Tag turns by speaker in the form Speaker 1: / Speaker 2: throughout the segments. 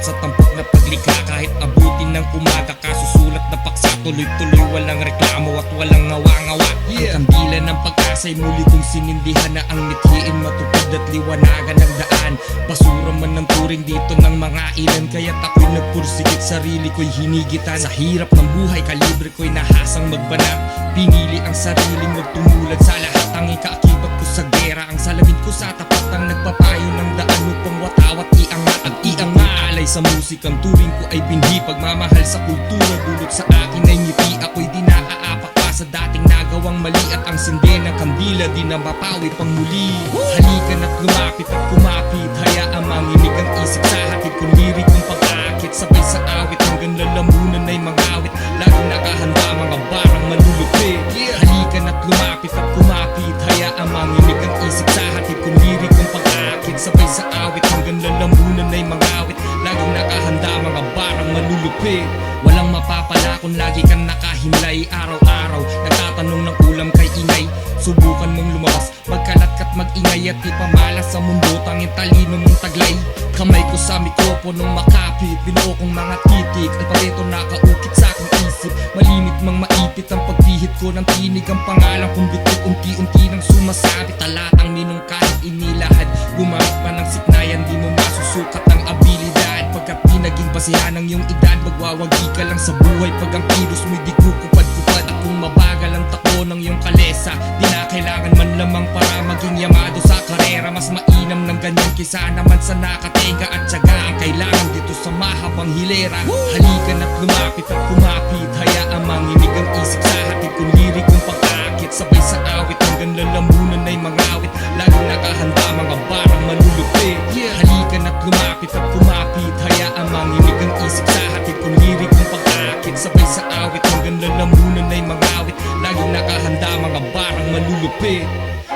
Speaker 1: sa tampok na paglikha. Kahit abutin ng umaga, kasusulat na paksa. Tuloy-tuloy walang reklamo at walang ngawa-ngawa. Ang kandila ng pag-asa'y muli kong sinindihan, na ang mithiin matupad at liwanagan ng daan. Basura man ng turing dito ng mga ilan, kaya't ako'y nagpursigit, sarili ko'y hinigitan. Sa hirap ng buhay, kalibre ko'y nahasang magbanat. Pinili ang sariling magtumulad sa lahat. Ang ikaakibat ko sa gera, ang salamin ko sa tapat, ang nagpapayo ng daan upang watawat iangat at iangalay. Sa musikang turing ko ay binhi, pagmamahal sa kultura dulot sa akin ay ngiti. Ako'y di naaapak pa sa dating nagawang mali, at ang sindi ng kandila di na mapawi pang muli. Halika na't lumapit at kumapit, hayaang manginig ang isip sa hatid kong lirik kong pag-aakit. Sabay sa awit hanggang lalamunan ay mangawit, laging nakahanda mga barang malulupit. Halika na't lumapit at kumapit, hayaang manginig ang isip sa hatid kong lirik kong pag-aakit. Sabay sa awit hanggang lalamunan ay mangawit, laging nakahanda mga barang malulupit. Walang mapapala kung lagi kang nakahimlay. Araw-araw nagtatanong ng ulam kay inay. Subukan mong lumabas, magkalat ka't mag-ingay, at ipamalas sa mundo tanging talino mong taglay. Kamay ko sa mikroponong makapit, binuo kong mga titik, ang pareto nakaukit sa aking isip. Malimit mang maipit ang pagpihit ko ng tinig, ang pangalan kong bitik unti-unti nang sumasabit. Talatang ninong kahit inilahad, gumamit pa ng siknayan, di mo masusukat ang abilidad. Pagkat di naging basihan ng iyong edad, magwawagi ka lang sa buhay pag ang kilos mo'y di kukupad-kupad. At kung mabagal ang takbo ng iyong kalesa, di na kailangan man lamang para maging yamado sa karera. Mas mainam ng ganyan kaysa naman sa nakatenga at tiyaga. Ang kailangan dito sa mahabang hilera. Halika na't lumapit at kumapit, hayaang manginig ang isip sa hatid kong lirik kong pag-aakit. Sabay sa awit hanggang lalamunan ay mangawit, laging nakahanda mga barang malulupit. Halika na't lumapit at kumapit, hayaang manginig ang isip sa hatid kong lirik kong pag-aakit. Sabay sa awit hanggang lalamunan ay mangawit, laging nakahanda mga barang malulupit.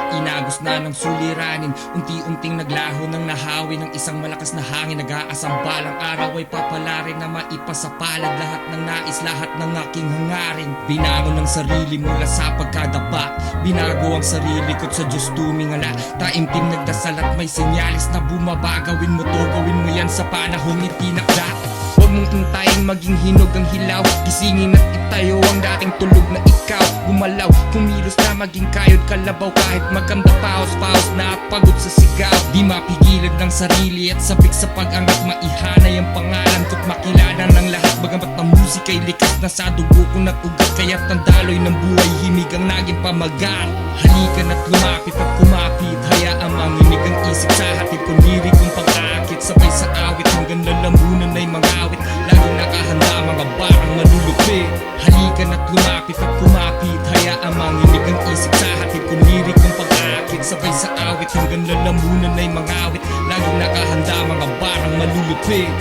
Speaker 1: Inagos na ng suliranin, unti-unting naglaho ng nahawi ng isang malakas na hangin. Nag-aasang balang araw ay papalarin na maipasapalad lahat ng nais, lahat ng aking hangarin. Binago ng sarili mula sa pagkadapa, binago ang sarili ko't sa Diyos tumingala. Taimtim nagdasal at may senyalis na bumaba. Gawin mo to, gawin mo yan sa panahong itinakda. Huwag mong intayin maging hinog ang hilaw, gisingin at itayo ang dating tulog na ikaw. Gumalaw, kumilos na maging kayod kalabaw, kahit maganda paos-paos na at pagod sa sigaw. Di mapigilan ng sarili at sabik sa pag-angat, maihanay ang pangalan ko't makilala ng lahat. Bagamat ang musika'y likas na sa dugo ko na't ugat, kaya't ang daloy ng buhay himig ang naging pamagat. Halika na't lumapit at kumapit, hayaang manginig ang isip sa hatid kong lirik kong pag-aakit. Sabay sa awit hanggang lalamunan ay mangawit, laging nakahanda mga barang malulupit. Halika na't lumapit at kumapit, hayaang manginig ang isip sa hatid kong lirik kong pag-aakit. Sabay sa awit hanggang lalamunan ay mangawit, laging nakahanda mga barang malulupit.